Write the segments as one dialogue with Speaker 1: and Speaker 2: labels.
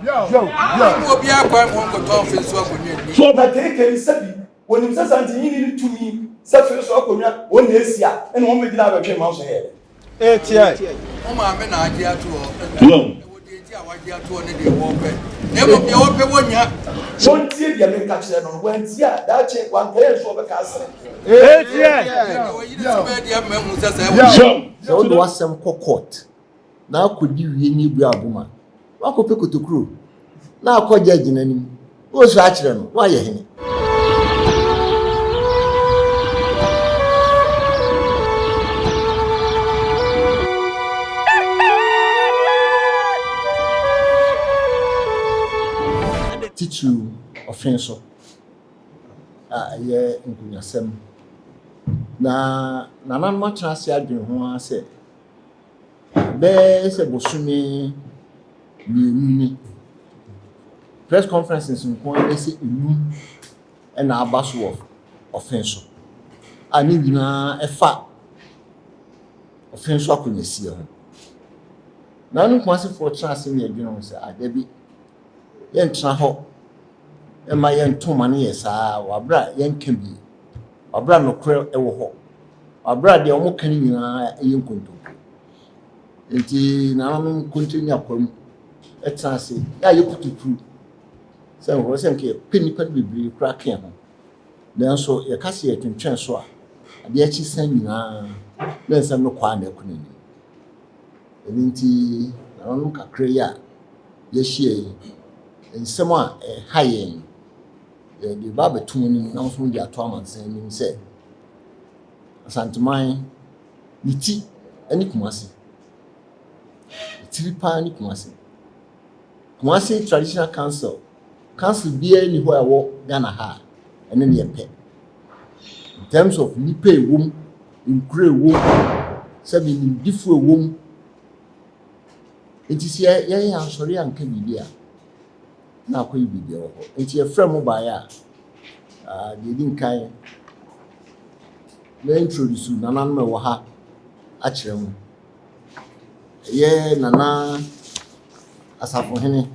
Speaker 1: Will be a quite one good Offinso.
Speaker 2: So that they can say, when you say something, you need to me, surface or one this year, and one with our came out here.
Speaker 1: Oh, my men, idea to never be open one yet.
Speaker 2: Don't see the American on Wednesday, that check one place for the castle.
Speaker 3: So there was some court. Now could you any woman? What could pick to crew? Now call judge in any. What's actually why you here? Teach you Offinso. Yeah, in your sem. Na nan much as I do, who I say. There's a Bosumi press conferences in Kumasi and our bus of Offinso. I need a fat Offinso couldn't see her. Now, no Kumasi for trust in the agreement, I debit. Yen traho, and my yen 2 money as our brad yen can be. Our brad no creel ever hot. Our brad the almost can in a young conto. Enti na no continue akwam etanse ya you put it through say we say nke penipa bibiri crack ho then so ye kase ye twentwen so a ade achi san nyina na nsam no kwa na kunini enti na no kakra ya ye hie nsam a hayen ye di ba betum ni na so di ato amansan ni say asanteman niti ani Kumasi Tripa ni Kumasi Traditional Council be any where I walk Ghana ha and then you pay. In terms of nipe womb, in grey womb, 7 in different womb. It is here, yeah, I'm sorry, and can be there. Now, could be there. It's your friend mobile. They didn't kind. They introduce you, Nana Waha, actually. Yeah, Nana Asafo Hene.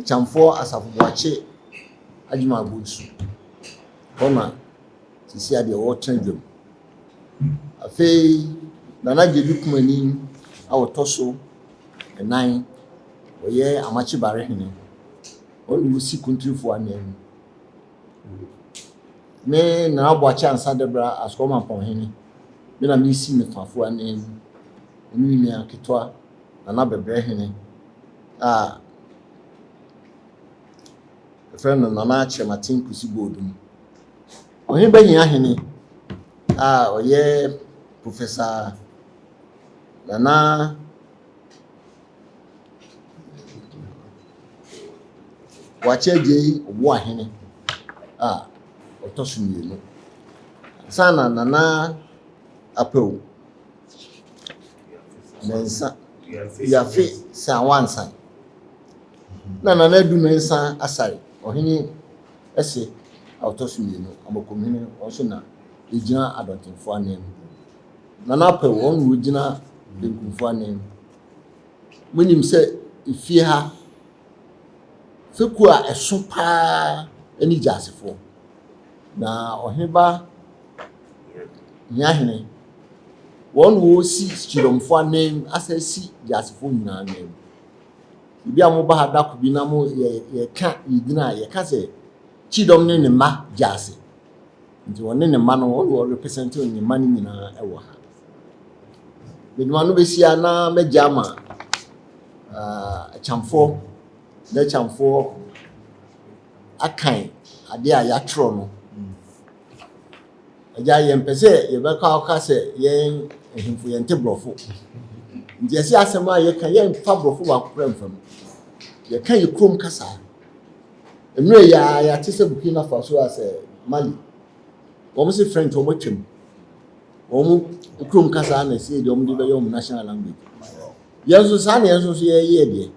Speaker 3: Chamfo Asafo Wache Ajima Busu. Bona to see the old trend. Afe Nana Jedu Kumani our torso and 9 or yeah Amachi Bare Hene. Only we see country for an name. Me na Wacha and Sadebra as common upon Hene. Then I miss me for an name. Ni akitwa na bebre hene friend na na che matin kusi bodum ohin banya hene oye professor na wacheje obo ahene otosumienu sana na Appiah Mensa yafe sa wansan na du mensa asare ohini ese autosumino amokomini onso na ejina adontinfo anem na Appiah won wojina denkunfo anem munim se ifie ha feku a eso pa eni jasefo na ohiba nyahene one wo si chiromfo anem asasi jasefo nyina anem ibi amoba hada ko bi na mo ye ka yidina ye ka se chidom ne ma jase nti wonne ne ma no wo represent ne ma ni nyina ewo ha beduma no besia na mejama chamfo na chamfo akan ade a ya tro no aja ye mpese ye be ka ka se ye ehimfo ye nte brofo nti ese asema ye ka ye mfa brofo ba kopra mfam ye ka ye krom kasa emre ya tese Burkina Faso ase Mali wo mo se French wo mo twem wo mo krom kasa na se de wo mo de be yo national language yeso sa na yeso so ye de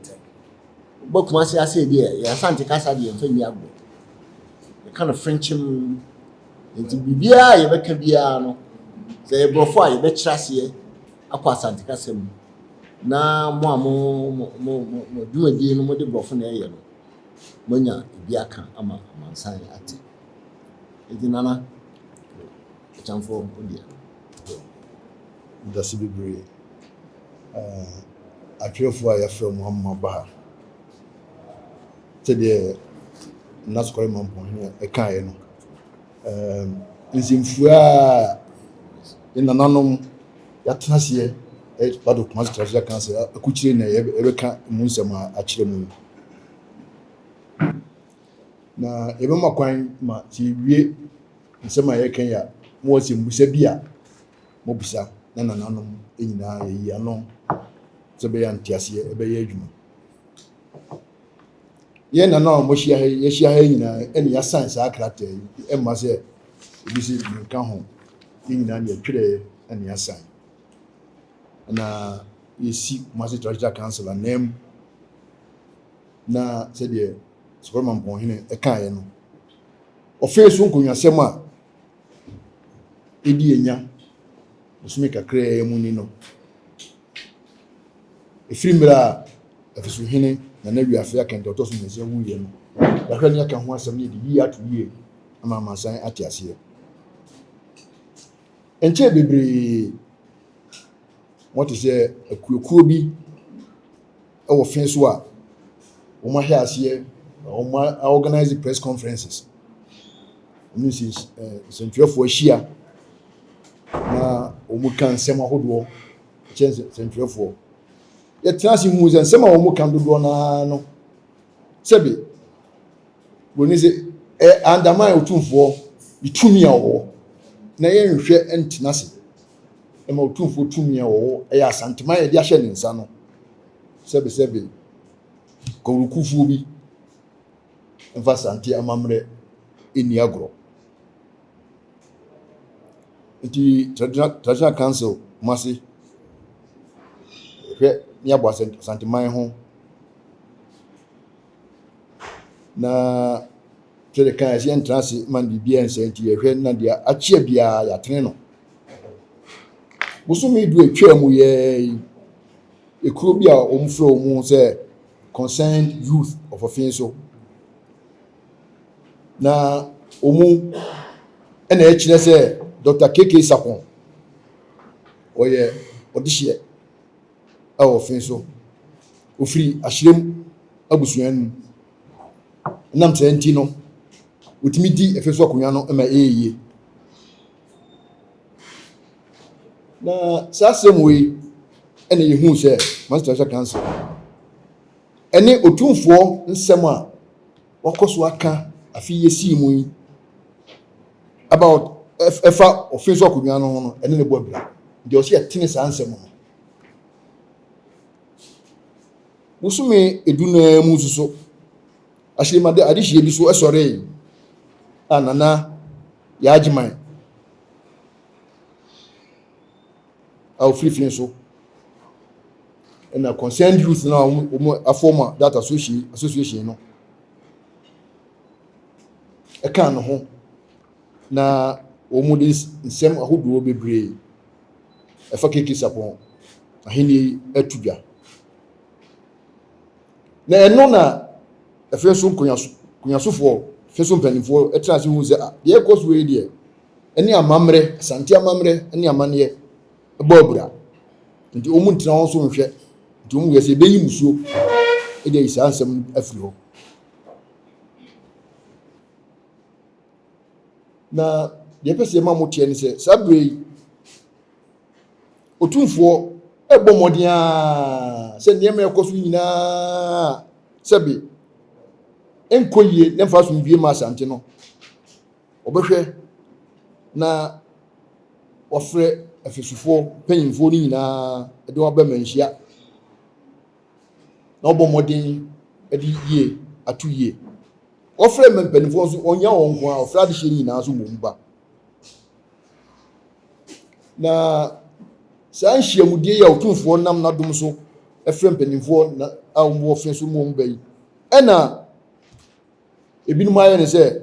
Speaker 3: bo Kumasi ase de ya sante kasa de mfa ni agbo the kind of French nti bibia ye beka bia no se brofo a ye be kyerase akwa sante kasa mu na mo dwumadi no mo de brofo na ɛyɛ no monya bi aka ama mansan ate edi nana chamfo odia
Speaker 4: dasi bebree atwerɛfoɔ a yɛfrɛ Muhammad Baha sɛdeɛ nasokɔre mampɔhene ɛkaeɛ no nsimfua a nananom yɛatena aseɛ bado Kumasi traditional council akukyire na yɛbɛka mu nsɛm a akyerɛ mu na yɛbɛma kwan ma sɛ yɛwie nsɛm a yɛka yi a mowɔ sɛ mbusa bi a mobisa na nananom nyinaa yɛyi ano sɛ bɛyɛ nteaseɛ ɛbɛyɛ adwuma yɛn nana a yɛhyia ha nyinaa ɛne yɛasan saa krataa yi ɛmma sɛ ebi sɛ nka ho yɛn nyinaa ne yɛtwerɛ ɛne yɛasan na yɛsi Kumasi traditional council anam na sɛdeɛ sɔkɔrɔma mpɔnhene ɛkaeɛ no Offinso nkonnwasɛm a ɛdi enya bosome kakraa mu ni no ɛfiri mmerɛ a afisohene na na wiafe akɛntɛ ɔtɔ so mmiɛnsa wuyɛ no yɛahwɛ ne aka ho asɛm ne yɛde yie ato yie ama amansan ate aseɛ nkyɛn bebree wɔte sɛ akuokuo bi ɛwɔ Offinso a wɔn ahwɛ aseɛ wɔn organize press conferences wɔn si nsɛntwerɛfoɔ ahyia na wɔn ka nsɛm ahodoɔ kyɛn nsɛntwerɛfoɔ yɛtena ase hu sɛ nsɛm a wɔn ka dodoɔ naa no sɛbi wɔn sɛ andaman otumfoɔ bitumi a wɔwɔ na yɛnhwɛ ntena ase ɛma otumfoɔ tumi a wɔwɔ ɛyɛ asantema yɛde ahyɛ ne nsa no sɛbi kɔwrukufuo bi mfa sante amammerɛ ɛni agorɔ nti traditional council Kumasi hwɛ ne abɔ asanteman ho na twɛde kan ɛsɛ yɛntena ase ma no biribiara nsɛ nti yɛhwɛ na deɛ akyea biara yɛatene no bosome du atwa mu yɛ ekuro bi a wɔn frɛ wɔn sɛ concerned youth of Offinso na wɔn ɛna ɛkyerɛ sɛ Dr. KK Sarpong ɔyɛ ɔdehyeɛ ɛwɔ Offinso ofiri ahyerɛm abusua no nam sɛ nti no otumi di Offinso akonnwa no ɛma ɛyɛ na saa asɛm wei ɛna yɛhu sɛ Kumasi traditional council ɛne otumfoɔ nsɛm a wakɔ so aka afi yɛsii mu yi about ɛfa Offinso akonnwa no ho no ɛne ne bɔ abira deɛ ɔsɛ yɛtene saa nsɛm no bosome edu na mu nso so ahyɛmade adehyeɛ bi so ɛsɔre a nana yɛagyeman a ofiri Offinso ɛna concerned youth na wɔn afɔma that association no ɛka no ho na wɔn de nsɛm ahodoɔ bebree ɛfa KK Sarpong ahene atu dwa na ɛno na Offinso nkonnwasofoɔ Offinso mpanimfoɔ ɛtena ase hu sɛ deɛ ɛkɔ so yi deɛ ɛne amammerɛ asante amammerɛ ɛne amanneɛ ɛbɔ abura nti wɔn ntena wɔn so nhwɛ nti wɔn yɛ sɛ ɛbɛyi musuo ɛde ayi saa nsɛm afiri hɔ na deɛ pɛ sɛ ɛma mo teɛ ne sɛ saa bere yi otumfoɔ ɛbɔ mmɔden a sɛ nneɛma ɛkɔ so nyinaa sɛbi nkɔ yie ne mfa so mbie ma asante no ɔbɛhwɛ na wɔfrɛ afisufoɔ mpanyinfoɔ no nyinaa ɛde wɔn abɛma nhyia na ɔbɔ mmɔden ɛde yie ato yie wɔfrɛ mpanyinfoɔ nso ɔnya wɔn nko a ɔfrɛ adehyeɛ nyinaa nso mmom ba na saa nhyiamudie yi a otumfoɔ nam n'adom so ɛfrɛ mpanyinfoɔ na a wɔn wɔ Offinso mu wɔn ba yi ɛna ebinom ayɛ ne sɛ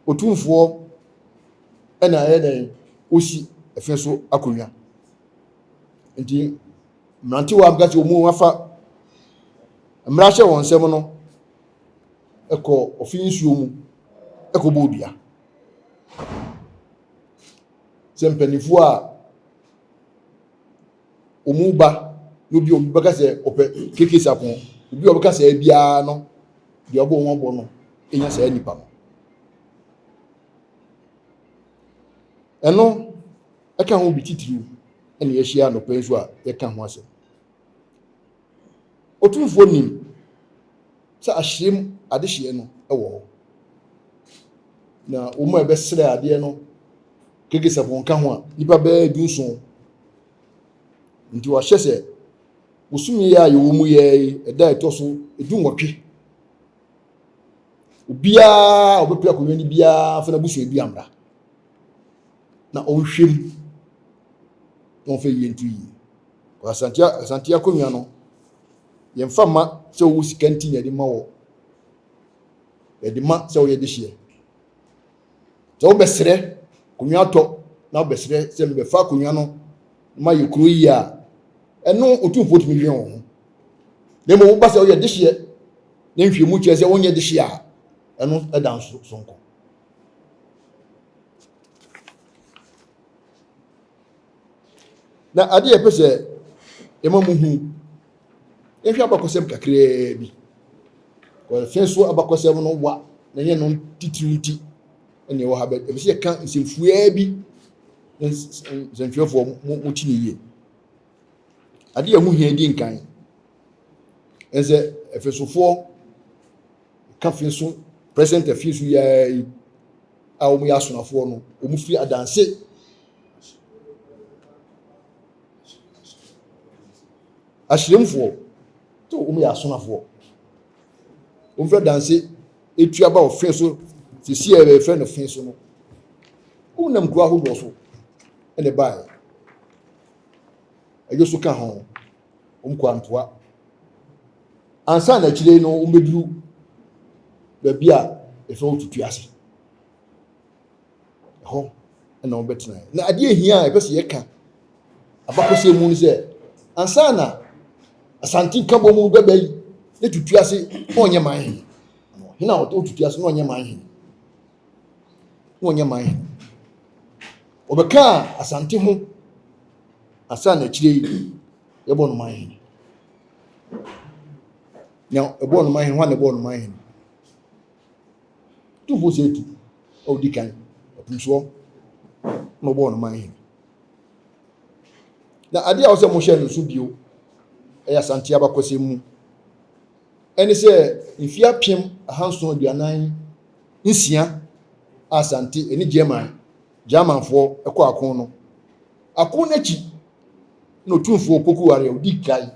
Speaker 4: otumfoɔ ɛna ayɛ dɛn osi Offinso akonnwa nti mmerante wa abgati omu wafa mmrahye won sem no ekọ Offinso mu ekọ bodua sempanifu a omu ba no bi obi baka se ope keke Sarpong obi obaka se bia no de obo won bo no enya se nipa no eno eka ho bi titiriu ene ye hia no penso a ye ka ho ase otumfo nim sa ahyem adehye no ewo na omo ebe sere ade no keke Sarpong ka ho a nipa ba dunso nti wa hyese usumi ya yo mu ye eda etoso edunwotwe obia obepia ko yoni bia fa na busu ebi amra na onhwem on fe yentu yi kwa santia konwa no yemfa ma se wo sikanti ne de ma wo e de ma se wo ye de hye so obesere konwa to na obesere se mbe fa konwa no ma yekuro yi a eno otumfo tumi hwe ho demo wo ba se wo ye de hye ne nhwemu kye se wo nye de hye a eno edan sonko na ade ye pese emamuhu ehwe abakosem kakra bi ko Offinso abakosem no wa na ye no titiruti ene wo ha be se kan nsemfua bi nsemfuafo mo tiniye ade ye hu hia di nkan enze Offinsofo ka Offinso president Offinso ya a omu ya sonafo no omu fi adanse ahyiremfo to omu ya sonafo omu fi adanse etua ba Offinso sisi e friend Offinso no omu nam kura ho do so ene ba ayoso ka ho omu kwantoa ansa na kire no omu beduru baby a efe otutu ase ho na obetena na ade ehia e pese ye ka abakose mu ni se ansa na asanti kabo mu bebai ne tutu ase onye man hina otutu ase no onye man obeka asanti ho asa na kire ye bo no man nya e bo no man ho na bo no man tu vo setu o dikan opunso no bo no man na ade a wo se mo hye no so bio eya santi abakose mu ene se mfia piem ahanso aduanan nsia asanti eni Germanfo ekọ akon no akon nachi no tumfo pokuware o dikai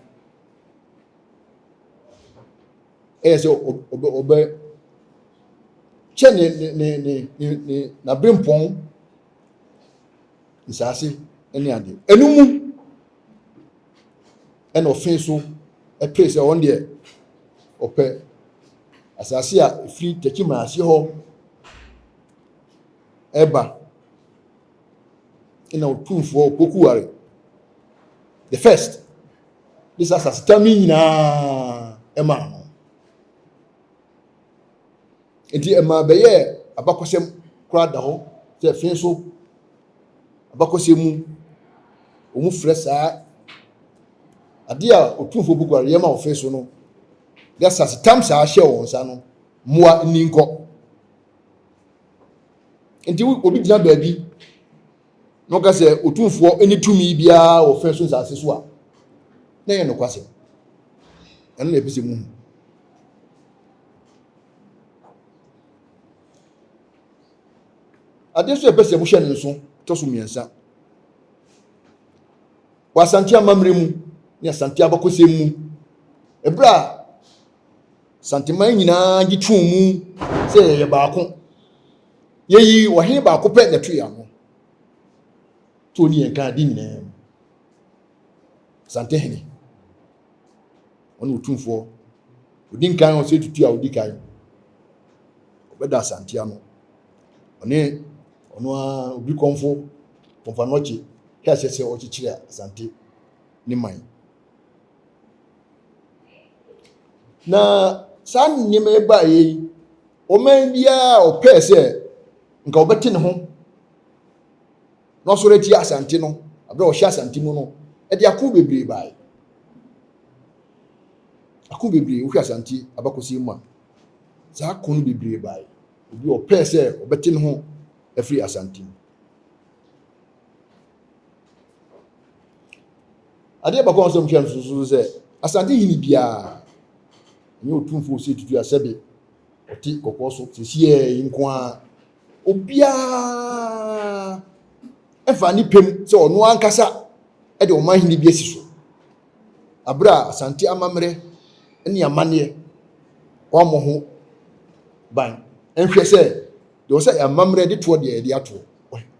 Speaker 4: se obe ne na brempon nsase ene ade enumu ene Offinso place on there ope asase a free tekima ase ho eba ina otumfo pokuware the first this asase tami na ema no enti ema beye abakosem kura da ho se Offinso abakosem omu fresa ade a otumfo pokuware yema Offinso no gasase tam sa hye wonsa no moa ninko enti obi gina baabi no ka se otumfo eni tumi bia Offinso nsase so a na ye no kwase eno na epese mu ade so epese mu hye nso to so miensa wasanti amamre mu ni asanti abakose mu ebra santiman nyina gi twum mu se ye baako yeyi ohe baako pe na twa no to ni enka di nyina sante hene onu otumfo odin kan o se tutu a odikai obeda santi ano ono a obi konfo pomfa noche ka se o chichire sante ni man na san nneɛma ba yi ɔman biara ɔpɛɛ sɛ nka ɔbɛte ne ho na ɔsɔre ti asante no abere ɔhyɛ asante mu no ɛde ako bebree baa ako bebree wohwɛ asante abakosi mu a saa ako no bebree baa obi ɔpɛɛ sɛ ɔbɛte ne ho afiri asante mu adeɛ bakɔ nso mhwɛ nso so sɛ asante hini biara nyɛ otumfo sɛ tutu asɛbe ɔte kɔkɔɔ so sɛsiɛ yi nko a obiara ɛmfa ne pɛm sɛ ɔno ankasa ɛde ɔman hini bi asi so abere a asante amammerɛ ne amanneɛ ɔmmɔ ho ban ɛnhwɛ sɛ deɛ ɔsɛ amammerɛ de toɔ deɛ ɛde atoɔ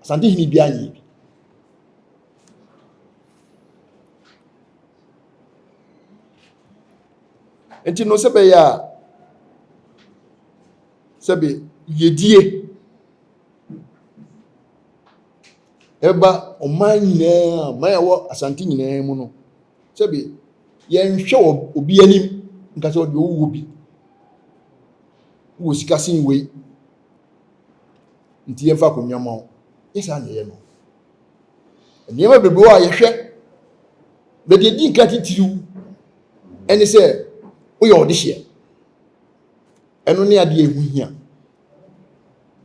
Speaker 4: asante hini biara nyɛ bi nti no sɛ bɛyɛ a sɛbe yɛdie ɛba ɔman nyinaa ɔman a ɛwɔ asante nyinaa mu no sɛbe yɛnhwɛ obi anim nka sɛ ɔde ɔwɔ bi wɔ sika sen wei nti yɛmfa akonnwa ma wo yɛsaa na ɛyɛ no nneɛma bebree a yɛhwɛ bɛde di nka titiriw ɛne sɛ woyɛ ɔde hyeɛ ɛno ne adeɛ ɛho hia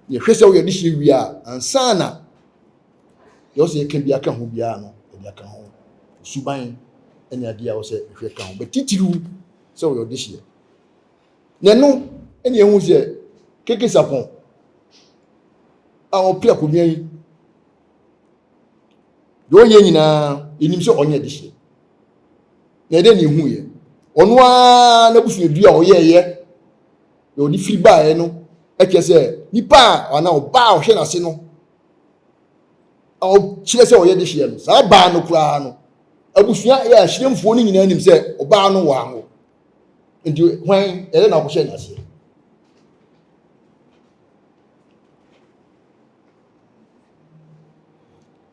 Speaker 4: yɛhwɛ sɛ woyɛ ɔde hyeɛ wie a ansa na deɛ ɔsɛ yɛka bi aka ho biara no ɛde aka ho suban ɛne adeɛ a ɔsɛ ɛhwɛ ka ho bɛtitiriw sɛ woyɛ ɔde hyeɛ na ɛno ɛne ɛho sɛ keke Sarpong a ɔpɛ akonnwa yi deɛ ɔyɛ nyinaa yɛnim sɛ ɔnyɛ de hyeɛ na ɛdɛ ne ɛhu yɛ ɔno a n'abusuadua a ɔyɛɛyɛ na ɔde firi baeɛ no ɛkyɛ sɛ nipa a ɔna ɔbaa a ɔhwɛ n'ase no a ɔkyerɛ sɛ ɔyɛ de hyeɛ no saa baa no koraa no abusua yɛ ahyerɛmfoɔ no nyinaa nim sɛ ɔbaa no wɔ aho nti hwan ɛdɛ na ɔkɔhyɛ n'ase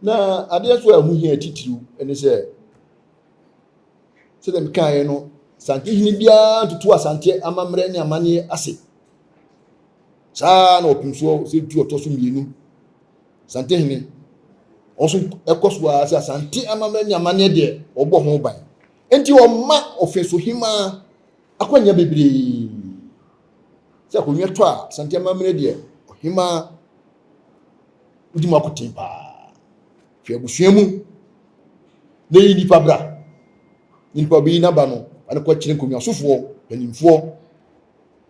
Speaker 4: na adeɛ so a ɛho hia titiriw ɛne sɛ sɛdeɛ mekaeɛ no asante hene biara ntutu asante amammerɛ ne amanneɛ ase saa na Offinso sɛ tu ɔtɔ so mmienu asante hene ɔso ɛkɔ so a sɛ asante amammerɛ ne amanneɛ deɛ ɔbɔ ho ban enti ɔma Offinso Hemaa akɔnya bebree sɛ akonnwa tɔ a asante amammerɛ deɛ Hemaa wodi mu akoten paa hwɛ abusua mu na yi nipa bra nipa bi naba no ane kɔ kyerɛ nkonnwa sofoɔ panimfoɔ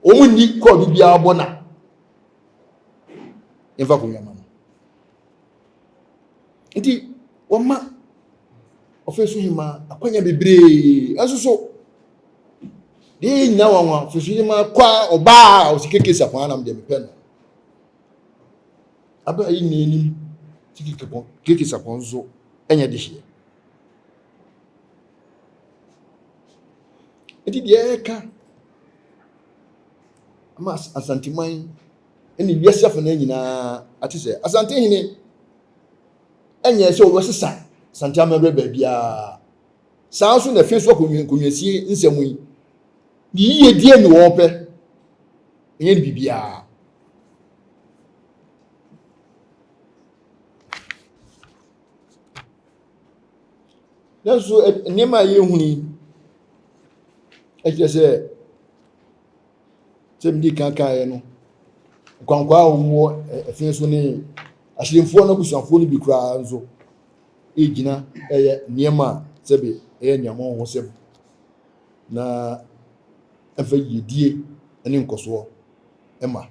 Speaker 4: ɔmo ni kɔɔ biara bɔ na ɛmfa akonnwa ma no nti wɔma Offinso Hemaa akɔnya bebree ɛnso so deɛ nyina wanwa Offinso Hemaa kɔ a ɔbaa a ɔsi keke Sarpong anam deɛ mepɛ no abɛ ayi nyina anim keke Sarpong nso ɛnyɛ de hyeɛ nti deɛ ɛka ama asanteman ɛne wiase afɔ no nyinaa ate sɛ asante hene ɛnyɛ sɛ ɔwɔ sesa asante amammerɛ baabiara saa nso na Offinso akonnwasie nsɛm yi ne yiyedie ne wɔpɛ ɛnyɛ ne biribiara nanso nneɛma a yɛhu ni ɛkyerɛ sɛ mdi kankaeɛ no nkwankwa a wɔwɔ Offinso ne ahyerɛmfoɔ no abusuafoɔ no bi koraa nso ɛgyina ɛyɛ nneɛma a sɛbe ɛyɛ nneɛma ho sɛm na ɛmfa yɛdie ne nkɔsoɔ ɛma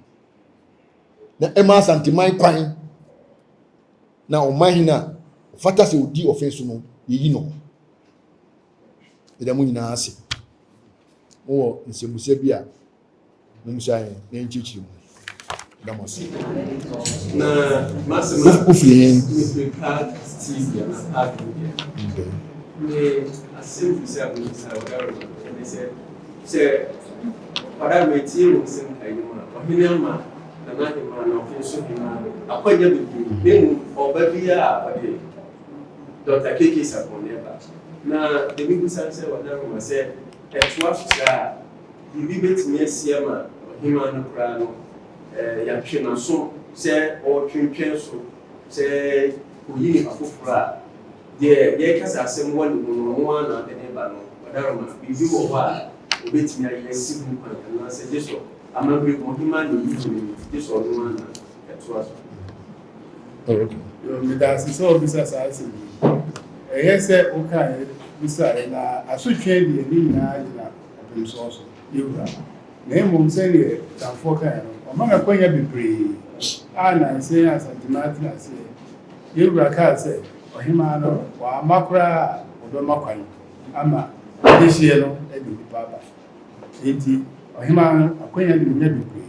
Speaker 4: na ɛma asanteman kwan na ɔman hene a ɔfata sɛ ɔdi Offinso no yɛyi no ɛda mu nyinaa ase wɔ nsɛmusia bi a musa yɛn na nkyerɛkyerɛ mu da mo ase
Speaker 5: na masema
Speaker 4: ofiri
Speaker 5: Africa TV na Appiah ne asɛm sɛ abonisa ɔdaro ne sɛ para metie mu sɛ ayima ɔhene ama na Hemaa na Offinso Hemaa akɔnya bebree ne ɔba bi a ɔde Dr. Keke Sarpong neba na demi busan sɛ ɔdaro ma sɛ ɛtoa so saa bibi betumi asia ma Hemaa no kra no ya hwe na so se o twentwen so se oyi afofora de kasa asem wɔ no na de ba no wadaroma bibi wɔ hɔ a obetumi ayɛ sibu kan na se jeso amabere ko Hemaa no yi no jeso no na eto aso
Speaker 6: me da so bisa sa asi say okay bisa na asotwe de ni na ina Offinso so yewura na emom se ne tanfo kan no o ma na kwanya bebre na say asantimati na say yewura ka say Hemaa no wa makra odo makwan ama dehie no e di baba enti Hemaa no akwanya de nya bebre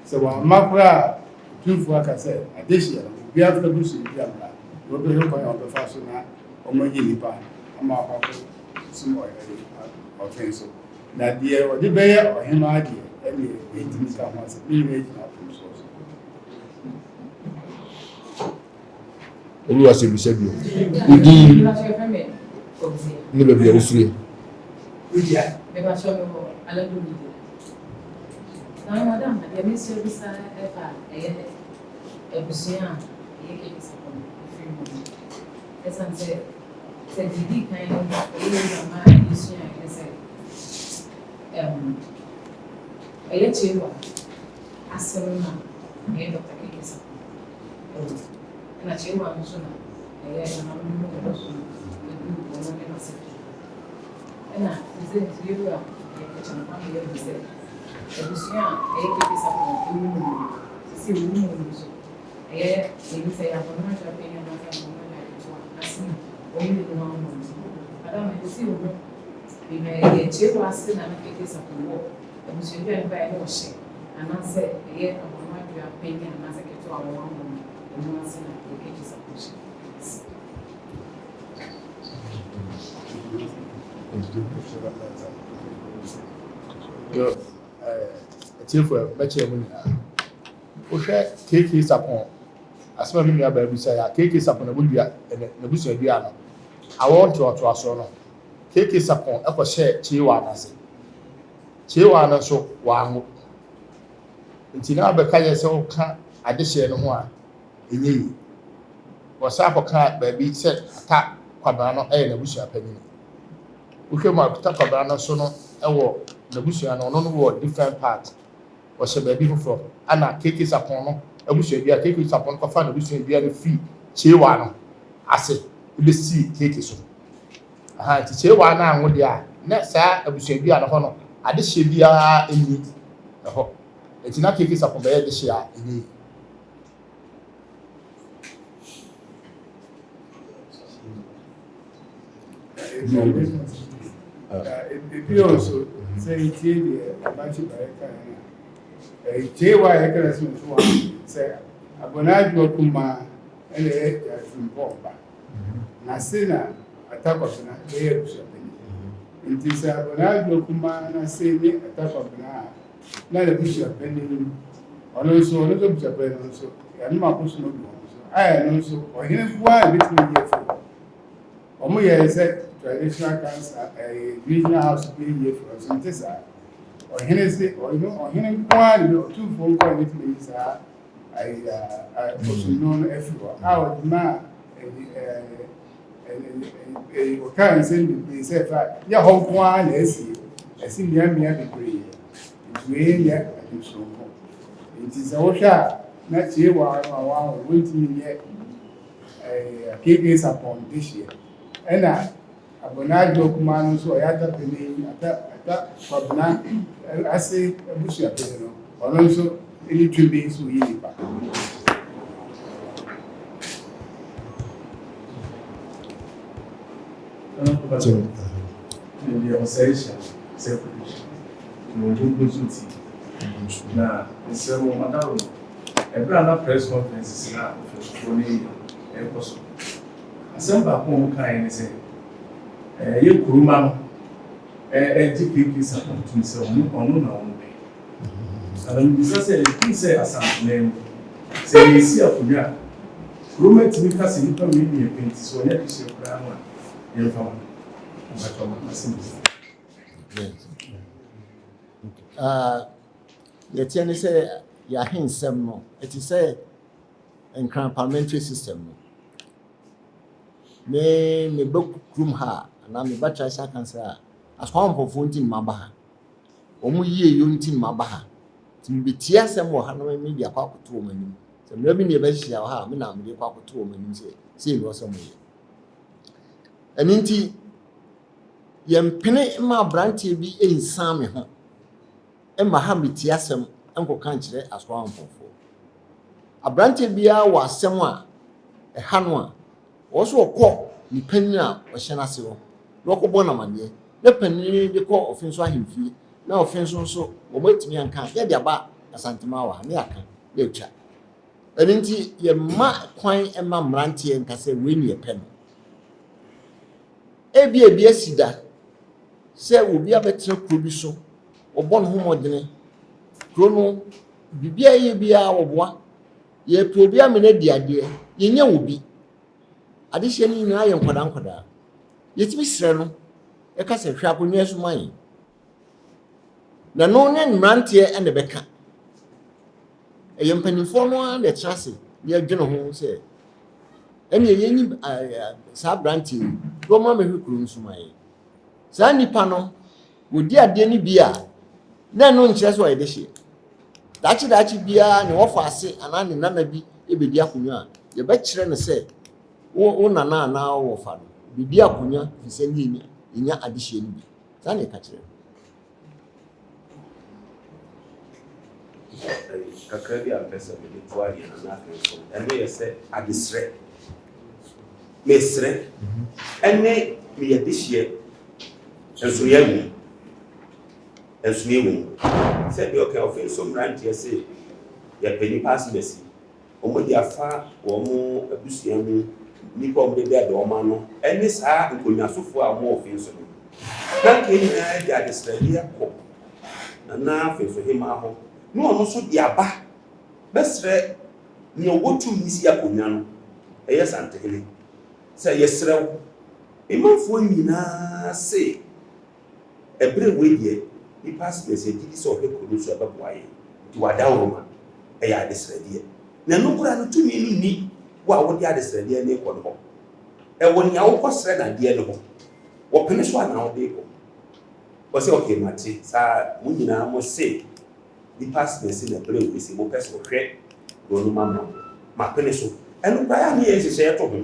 Speaker 6: so wa makra tunfo aka say adehie no bi after busu bi amra no be he kwanya odo fa so na omo yi nipa ama akwa sumo Offinso na die o de be ya Hemaa de e enti ka ho ase bi ne na Offinso
Speaker 4: Olu ase bi se bi udi ni be bi o free
Speaker 7: Udia me ba so mo ala do ni na madam ya mi se bi sa e fa ebusia e ke se ko free mo esa se didi kan no e na ma ebusia e se e chewa asema e do ta ke se na chewa no so na e na mo no so e na se ena dizer que eu tinha uma amiga que disse ebusia e que pensa com se o mundo ele sai a forma de apenas assim o mundo não ada mas se o e me chego assim na que pensa com o ebusia ele vai no che anase e a forma de apenas anase que tu ao mundo não assim na que pensa com
Speaker 6: yo tifo bache mu na o hwe keke Sarpong asema mi nua ba bi say ya keke Sarpong na budua na busu adua no awon to aso no keke Sarpong ekọ hye chiwa na se chiwa na so wa ho nti na abeka ye se o ka adehye no ho a enyi wo sa akọka ba bi se ata kwabara no na busu apani ukema kutakabara na so no ewo na busua no no wo different part wo se ba bi foforo ana keke Sarpong no abusua bia keke Sarpong ko fa na busua bia no fi chewa no ase be si keke so aha ti chewa na anwo dia na sa abusua bia no ho no ade hye bia eni ho eti na keke Sarpong ba ye de hye a eni it also say the abachi baraka jewa ya kana sun suwa say abona do kuma ele ya fumbomba na sina atakwa na yeye kusapeni nti say abona do kuma na sini atakwa na le kusapeni ono so ono to kusapeni so ya nma ko so no do so aya no so ohine kwa bitimi yefo omo ye say traditional cancer regional house being here for some things or Hennessy or two phone call it means was known everywhere. Our man a can send the say yeah home one is I see the degree it's way yet I think so it is our shot not here while waiting yet a cake Sarpong this year and abona do kuma no so ya ta pele ata kwabna ase abusu apele no ono so any twebe so yi nipa
Speaker 5: the organization separation no go suti na nsemo madam every na press conference na Offinso ni e koso asamba ko kan ni say ye kuruma no GPP Sarpong to say onu na onu be and we say he say assembly say see afunya kuruma timi ka se nipa we ni epenti so nya ise kura no ye fa ma ba to ma asim
Speaker 3: yɛtie ne sɛ yɛahe nsɛm no ɛte sɛ nkran parliamentary system no me kurom ha anaa me batra sa kansa a asɔkwa mpɔfoɔ nti ma ba ha ɔmo yie yo nti ma ba ha nti mebetie asɛm wɔ ha no me de akɔ akoto wɔn anim sɛ mmerɛ bi ne yɛbɛhyia wɔ ha me na me de akɔ akoto wɔn anim sɛ sei ne ɔsɛ mo yɛ ɛno nti yɛmpene ma aberanteɛ bi ɛnsan me ho ɛma ha metie asɛm ɛnkɔka nkyerɛ asɔkwa mpɔfoɔ aberanteɛ biara wɔ asɛm a ɛha no a wɔso wɔkɔ nipa ni a ɔhyɛ n'ase hɔ na ɔkɔbɔ namadeɛ na panin de kɔ Offinso ahemfie na Offinso nso wɔn atumi anka yɛde aba asantema wɔ ha ne aka yɛtwa ɛno nti yɛma kwan ɛma mmeranteɛ nkasa wei ne yɛpɛ no ebi asi da sɛ obi abɛtena kuro bi so ɔbɔ ne ho mmɔdene kuro no biribiara yɛ biara wɔboa yɛpɛ obi amena di adeɛ yɛnyɛ obi adehyɛ no nyinaa yɛ nkwadaa yɛtumi srɛ no ɛka sɛ hwɛ akonnwa so man na no ne mmeranteɛ ɛna bɛka ɛyɛ mpanimfoɔ no a na ɛkyerɛ ase ne adwene ho sɛ ɛne yɛnyi saa aberanteɛ yi dɔma mɛhwɛ kuro nso man saa nipa no wɔdi adeɛ no bi a na ɛno nkyerɛ sɛ ɔyɛ de hyeɛ daakye biara ne wɔfa ase anaa ne nana bi ɛbɛdi akonnwa a yɛbɛkyerɛ no sɛ wo nana anaa wɔfa no biribi akonnwa fi sɛ ne ɛnya adehyɛ no bi saa ne ɛka kyerɛ
Speaker 8: kakra bi a pɛsɛ me to ayɛ na na afɛnso ɛno yɛ sɛ adesrɛ mesrɛ ɛne meyɛ dehyɛ nso yɛwu sɛ deɛ ɔka Offinso mmeranteɛ sɛ yɛpɛ nipa ase bɛsi ɔmo de afa wɔn abusua mu nipa ɔmo de bɛɛda ɔmo ano ɛne saa nkonnwasofoɔ a ɔmo Offinso no na nke nyinaa de adesrɛdeɛ kɔ na Offinso Hemaa hɔ na ɔno nso de aba bɛsrɛ nea wɔtum si akonnwa no ɛyɛ santehene sɛ yɛsrɛ wo mmanfoɔ nyinaa se ɛberɛ wei deɛ nipa asɛsɛ gidi sɛ ɔhwɛ kuro so ɛbɛboa yɛ nti wada woroma ɛyɛ adesrɛdeɛ na no kora no tumi no ni wo a wode adesrɛdeɛ ne kɔ no hɔ ɛwɔ nea wokɔsrɛ nadeɛ no hɔ wɔpene so ana wode kɔ wɔ sɛ ɔkɛ mate saa mo nyinaa mo se nipa asɛsɛ na ɛberɛ wei sɛ mopɛ sɛ ɔhwɛ kuro no ma pene so ɛno koraa ne yɛ nhyehyɛeɛ to ho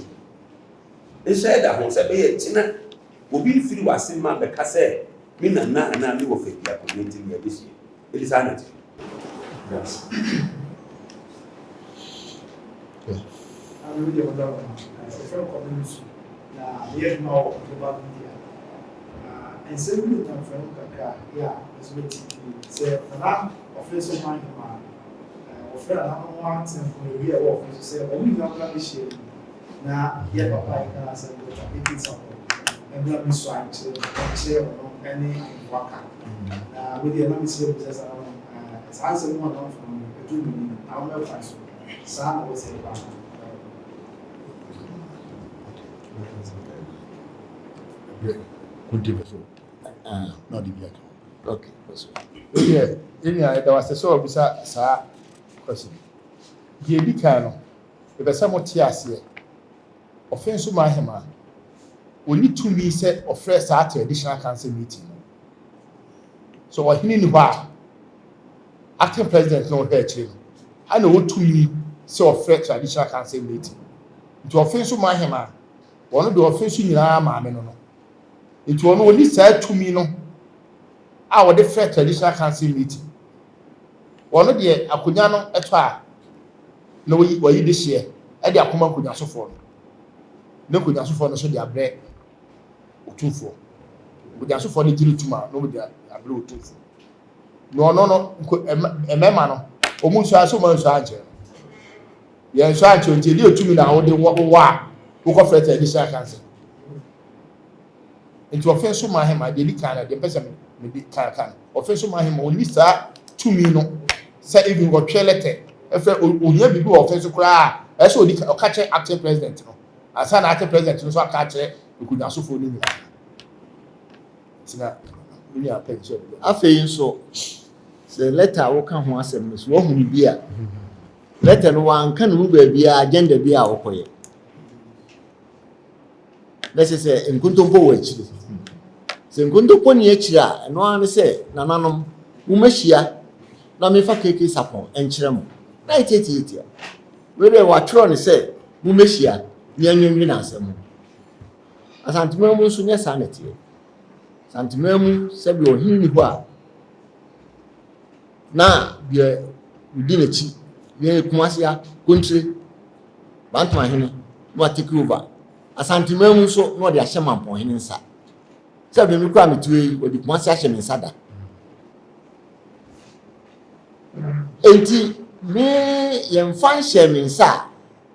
Speaker 8: nhyehyɛeɛ da ho sɛ bɛyɛ kyena obi mfiri wase ma bɛka sɛ me nana ana me wɔ fɛdi akɔmɛnti ne yɛbɛhyia ɛdi saa na kyerɛ
Speaker 9: nsɛm bi tamfɛn kakra yɛ a ɛso bɛti sɛ nana Offinso man Hemaa wɔfrɛ nana no ho atemfo no bi a ɛwɔ Offinso sɛ ɔmo nyinaa kora bɛhyia mu na yɛ papa yi kana sɛ bɛtwa Nyansapo ɛbla mi so ankyerɛ ɔno ɛne waka na wode ɛma mesrɛ mu sɛ saa no saa nsɛm no ɔnamfo no ɛdu mu ni na womɛfa so saa na wɔsɛ ba
Speaker 4: Not the black.
Speaker 3: okay
Speaker 6: Yeah, there was a sort of sa question. The Edica, if a somewhat tears here, Offinso man Hemaa, only 2 me said of first after additional council meeting. So what he knew about acting president no head change. I know what 2 me say of first additional council meeting. To Offinso man Hemaa, one of the Offinso in Hemaa, no. It will only say 2 me no. Our the first traditional council meeting. One of the Akunyano etwa no we this year, and the Akuma Kunyaso for no Kunyaso for no so their bread or 2 for. With the for the Jiri Tuma, no with their blue 2 for. No, a memano, almost as so much answer. Yes, I told you 2 minutes now, they walk who got first traditional council. Into Offinso man Hemaa, the kind of the person. Maybe can Offinso man Hemaa only saa 2 million say even got letter if onye bibi Offinso kra e so odi o ka che acting president no asa na acting president no so aka che ekunyasofo ni ni tina Mini apɛ so.
Speaker 3: Afeinso se letter wo ka ho asɛm so wo hu bi a letter no wan ka no ba bia agenda bi a wo koye lese se nkuntompo wo akiri se nkuntompo ni akiri a no an se nananom wo mahia na me fa keke sapon enkyere mo na etieti we be wa tro ne se wo mahia ni anwenwi na asɛm asantuma mu nso nya sanete santima mu se bi ohin ni ho a na bia udi na chi ye Kumasi a country bantu ahene no take over asantima mu so no de ahye mampon hene nsa se bi mi kura metue odi Kumasi ahye me nsa da enti me yemfa hye me nsa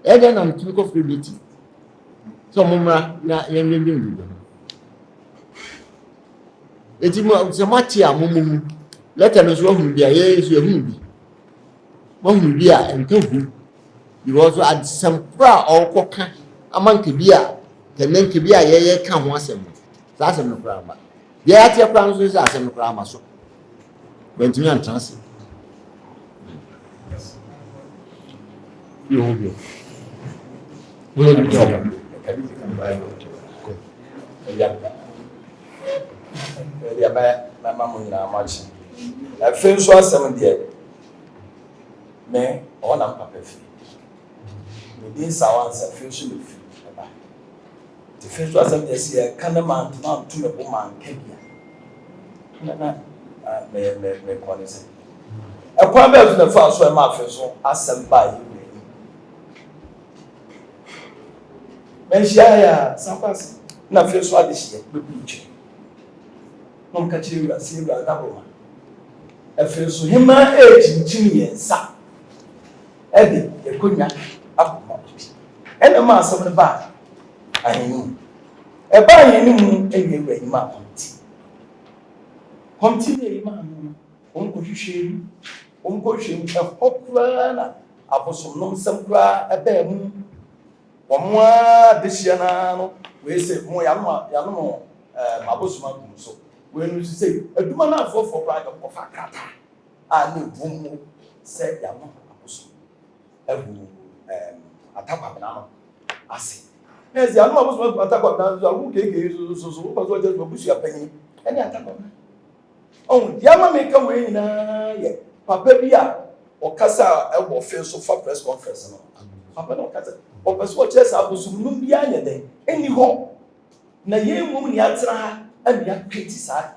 Speaker 3: e de na mtumi ko free so mumra na yemyemyem enti mo se mati a mumu letter no so hu bia ye so hu bi mo hu bia enkahu because at some pra or koka amanke bia tenenke bia ye ka ho asem sa asem no pra ma ye atie pra no so sa asem no pra ma so bentumi antranse
Speaker 6: Yo bi.
Speaker 2: Wo ni job ya ba na mamu na amachi Offinso asem de me ona papa fi me din sawansa Offinso me fi ba the Offinso asem de se kana man na to me bo man kabia na me kwani se e kwa ba fi na fa so e ma Offinso asem ba yi me shia ya sampas na Offinso adishie bebu nche no ka chiri wa si wa da bo Offinso Hemaa ejinjin yensa ebe ekonya akoma ena ma asem ne ba ahenu e ba ahenu mu ewie wa Hemaa konti ne Hemaa mu onko hwehwe onko hwehwe e hokra na abosom no nsem kra ebe mu omwa dehia na no we se mo ya no abosom akum so when you say aduma na for pride of kata a ne bomu say ya mo akoso ebu atakwa na no ase yes ya no akoso atakwa na so awu keke so ko so just busu ya panyi ene atakwa on ya ma me ka we nyina ye papa bi a okasa e wo Offinso for press conference no papa no okasa o person chesa akoso num bi anya den eni ho na ye mum ni atra and ya pretty sad.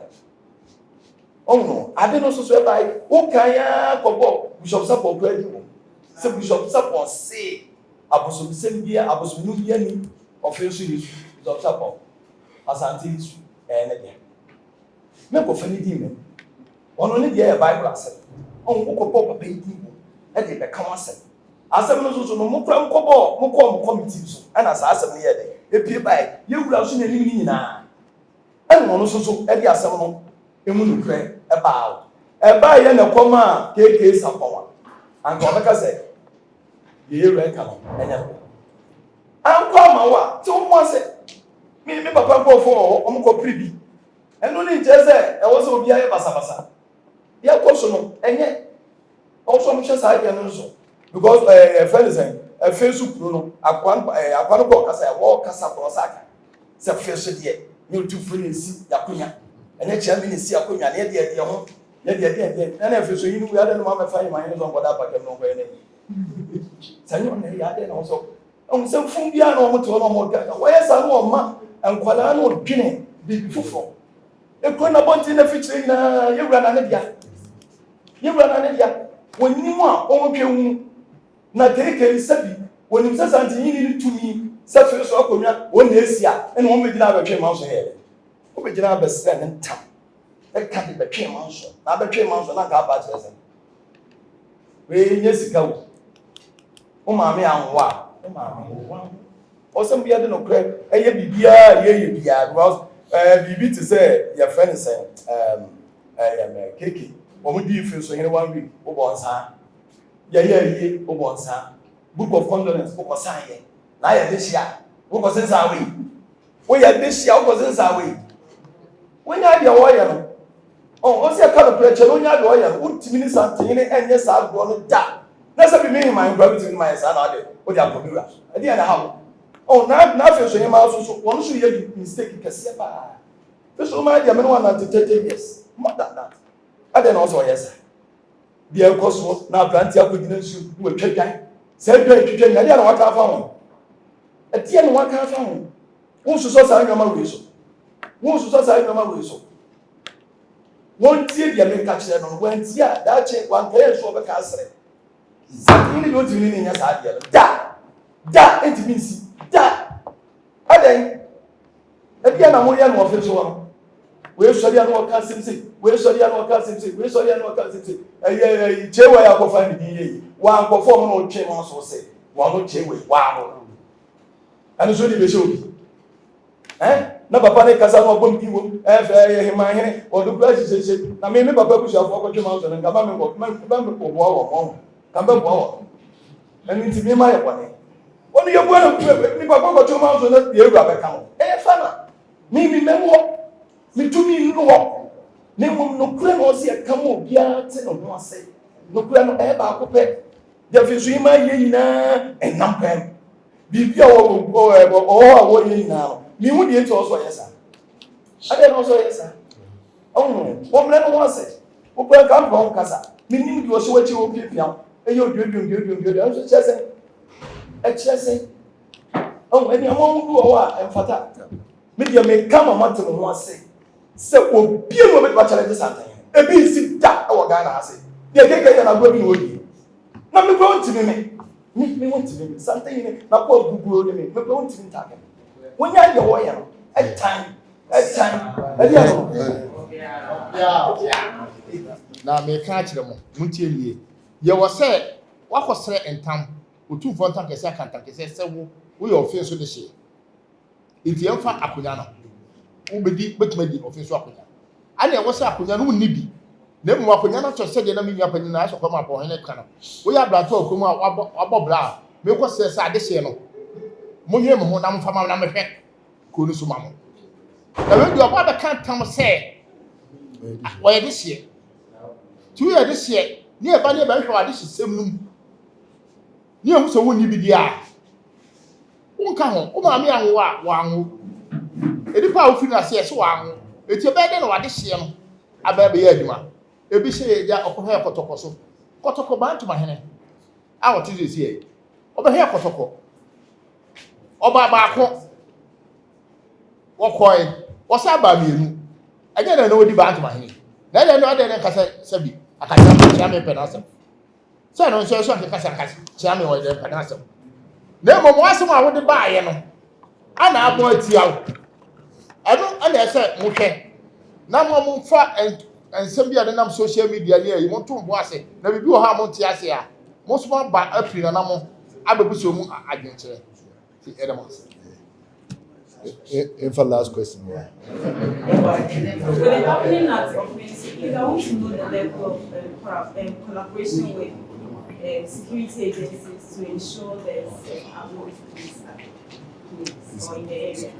Speaker 2: Oh no, I don't know so by who can ya go Bishop Sarpong credit. So Bishop Sarpong say Apostle Sembia, Apostle Nubiani, Offinso is Bishop Sarpong. Asante and again. Make of any demon. Only the Bible said, oh, who pop a painting, and they become a set. As a no more committees, and as I said, a pay by you will have seen a living now. And one so every assemble emu nukre eba ye na koma keke Sarpong and go make say ye re ka no enya an koma wa ti mo say me papa go for o mo ko pribi eno ni je say e wo so obi aye basa ye ko so no enye o so mo hye sa ide no so because friend say Facebook no akwan ko kasa e wo kasa pro saka se Offinso de you to finish yakunya ene chia mi ni si yakunya na de ho na de na Offinso yi nu ya de no ma fa yi ma yi no so ngoda pakem no ko ene sanyo na ya de no so on se fun bia na o mo to no mo ga wo ya sa no ma ankwala na o dwene bi fufo e ko na bonti na fitri na yewura na ne dia woni mu a o mo twa na keke sabi woni se santi yi ni tumi se Offinso akonya won na esia ene won begina abetwe manso here wo begina abesre ne ntam e ka de betwe manso na abetwe manso na ka ba kyerese we nye sika wo o ma me anwa o ma wo o sem bia de no kre eye bibia ye bia because bibi to say your friend say keke o mo di Offinso here 1 week o bo nsa ye o bo nsa book of condolence o ko sign na ya deshia wo ko sensa we wo ya deshia wo ko sensa we when ya dia wo ya no Oh, ɔsi ɛka no pɛrɛ kyɛ no nya de ɔyɛ no wotumi ne santen ne ɛnyɛ saa agorɔ no da na sɛ bi mi ma nkura bi tumi ma yɛ saa na ɔde ɔde akɔbi wura ɛdi yɛn na ha o na afei so Hemaa so wɔn so yɛ mistake kɛseɛ paa fi so ɔmo ayɛ deɛ mi no 130 years more than that ɛdi na ɔsɛ ɔyɛ sa deɛ ɛkɔ so na aberante akɔgyina nsuo na wɔatwa dwan sɛ ɛdwa etwitwa nyina ɛdi yɛn na wɔaka afa ho ɛdi yɛn na wɔaka afa ho wɔn soso saa nneɛma wei so wɔn soso saa nneɛma wei so. One tie deɛ meka kyerɛ no wɔn tie a daakye wankɛyɛ nso ɔbɛka asrɛ sakini ne deɛ ɔtumi ne nyɛ saa deɛ no da ɛntumi nsi da adan ɛbi a na moyɛ no ɔfe so no wei sɔre a na ɔka asɛm sei wei sɔre a na ɔka asɛm sei wei sɔre a na ɔka asɛm sei ɛyɛ kyewɛ a akɔfa ne din yɛ wankɔfo ɔmo na ɔtwe mo so sɛ wɔn kyewɛ waa no ɛno so de bɛhyɛ obi na papa ne kasa no abom bi wom ɛfɛ Hemaa hene ɔdo kura hyehyɛ na me papa busuafo akɔtwe ma so no nka ma me boa wɔ mo ka ba boa wɔ ɛno nti me ma yɛ bɔne ɔno yɛ boa no ni papa akɔtwe ma so na yɛ wura bɛka ho ɛyɛ fa na me mɛwɔ me tumi no wɔ ne mom no kura no ɔsi ɛka mo obiara te no ho ase no kura no ɛyɛ baako pɛ deɛ fi so Hemaa yɛ nyinaa ɛnam pɛm biribi a ɔwɔ a wɔyɛ nyinaa no mi hu die to also yesa ade no also yesa wo mle no wase wo kwa ka mpa kasa mi nim di so wachi wo piapia eye odwodwodwodwodwo anso chese eni amon du o wa emfata mi dia me kama matem ho ase se obi no be ba challenge satan ebi si da e wo Ghana ase de keke na gbo bi no yi na me go ntimi me want to something na ko gugu ni me go ntimi take when you are the warrior, at time,
Speaker 6: now me catch them. Muntie you was said, what was said and time, or 2 for tank a second, we Offinso the shade. It's the infant Appiah, who be but maybe Offinso Appiah. I never was Appiah who need. Never Appiah to say the enemy up in the eyes of come up on any cannon. We are brought to come out about blah. Make us say, I this year. Moye mo na mfama na mehwe ko ni so mamo na we do oba be kan tam say we this year 2 year this year ni e ba hwe wa this sem num ni e hu so woni bi dia unka ho o ma me anwo a wa anwo edipa ofi na say so wa anwo eti be de na wa this year no aba be ya adwuma ebi hye ya okohwe kotoko so kotoko ba ntuma hene a wo ti this year oba hwe kotoko ọba baako wọkọe wọsa ba mienu ẹjẹ na odi ba antoma hene na ẹjẹ na ọdẹ ne kasa sabi akasa chia me penasem se no nso akasa chia me ọdẹ penasem na mo asem a wode ba aye no ana abo atia eno ana ese mo hwe na mo fa ensem bia de nam social media ne ayi mo to mbo ase na bibi o ha mo ntia ase a mo so ba apri na mo abebuso mu adwenkyere.
Speaker 4: In for last question.
Speaker 7: With the happening at Offinso, I want to know the level of collaboration with security agencies to ensure there's avoid police or in the area.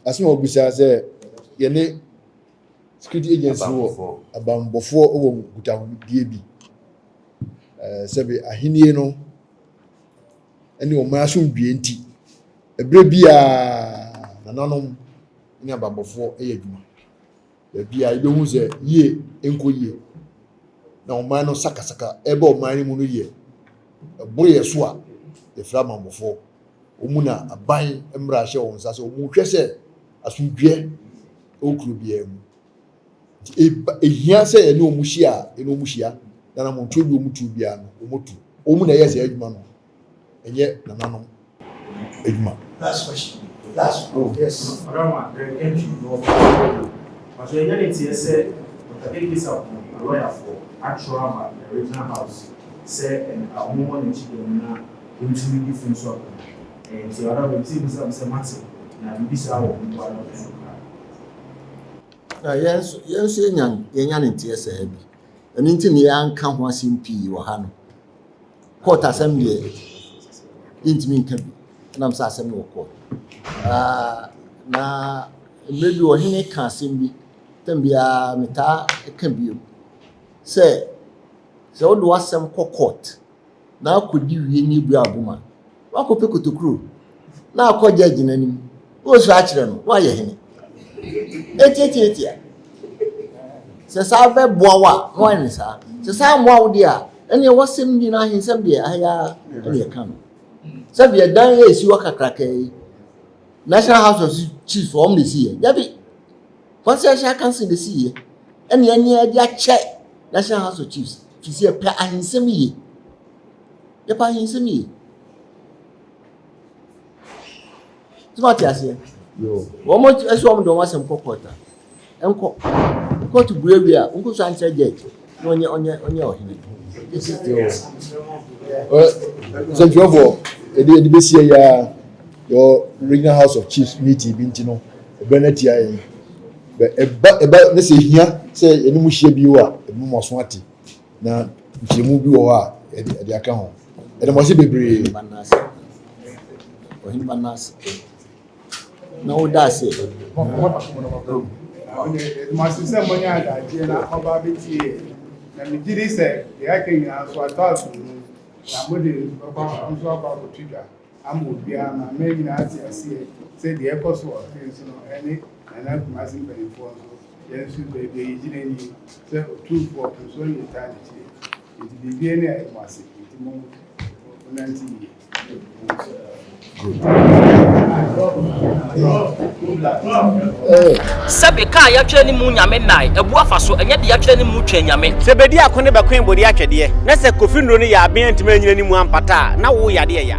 Speaker 4: As mo bisa say yene security agency wo abambofo wo gutahudie bi sebe ahenie no ene o ma asomdue nti ebre bia nananom ne abambofo eyadwuma bia ibehu se ye enko ye na o ma no sakasaka ebe o ma ni mu no ye buru ye so a e fra abambofo o mu na aban emra hye wo nsa se o mu hwe se asomdue okuru bia mu ehia se ene o mu hia ene o mu hia na mo ntwe bi o mu tu bia no o mu tu o mu na ye se adwuma no enye nananom adwuma.
Speaker 9: Last question. Last one. Yes. Rama, the entry of but when you say I think this a lawyer for actual the original house say and a woman in chicken na into different sort and so I will see some massive na this our one
Speaker 3: yes, yes, young, young, and TSA. ɛno nti ne yɛanka ho asɛm pii wɔ ha no court asɛm deɛ yɛntumi nka bi ɛnam sɛ asɛm no wɔ court na mmerɛ bi ɔhene ka asɛm bi tam biara metaa ka bio sɛ wode w'asɛm kɔ court na akɔdi wie ne bu aboma wakɔpɛ kotokuro na akɔ judge n'anim wɔsu akyerɛ no wayɛ hene etietietia sɛ saa bɛboa wa na wayɛ ne saa sɛ saa mmoa wo deɛ a ɛneɛ wɔsɛm nyinaa ahensɛm deɛ ahɛa ɛne ɛka no sɛ deɛ dan yɛ ɛsi wɔ kakraka yi National House of Chiefs wɔm ne si yɛ dabi Constitutional Council de si yɛ ɛne ɛneɛ de akyɛ National House of Chiefs fi sɛ pɛ ahensɛm yie yɛpɛ ahensɛm yie Smart aseɛ wɔn mo ɛsɛ wɔn de wɔn asɛm kɔ kɔta ɛnkɔ kɔtu buewi a nkɔ so ankyerɛ judge na ɔnyɛ ɔhene
Speaker 4: sɛntwerɛfoɔ ɛde bɛsie yɛ your regional House of Chiefs meeting bi nti no ɛbɛ no atia yɛn ɛba ne sɛ hia sɛ ɛne mu hyia bi wɔ a ɛmu mɔso ate na nkyɛmu bi wɔ hɔ a ɛde aka ho ɛde mɔse bebree
Speaker 3: ɔhene banase na woda ase
Speaker 9: masisɛ mɔnyɛ adagyeɛ na ɔba bɛtie na megyere sɛ deɛ aka nyinaa so atɔ aso mu na mode nso aba akɔto dwa ama obiara na ma nyinaa te aseɛ sɛ deɛ ɛkɔ so Offinso no ɛne nana Kumasi mpanimfoɔ nso yɛn nso baabi a yɛgyina ni sɛ otumfoɔ nso yɛ taa ne kyie nti biribia ne a ɛmu ase nti mo nante yie
Speaker 10: Sabi ka ya twɛ ne mu nyame nai ebu afa so enye de ya twɛ ne mu twɛ nyame
Speaker 11: sɛ bedi akone bɛkwen bodi atwɛdeɛ na sɛ Kofi Nduro ne yɛ abɛn ntima nyina ne mu ampata na wo yade ya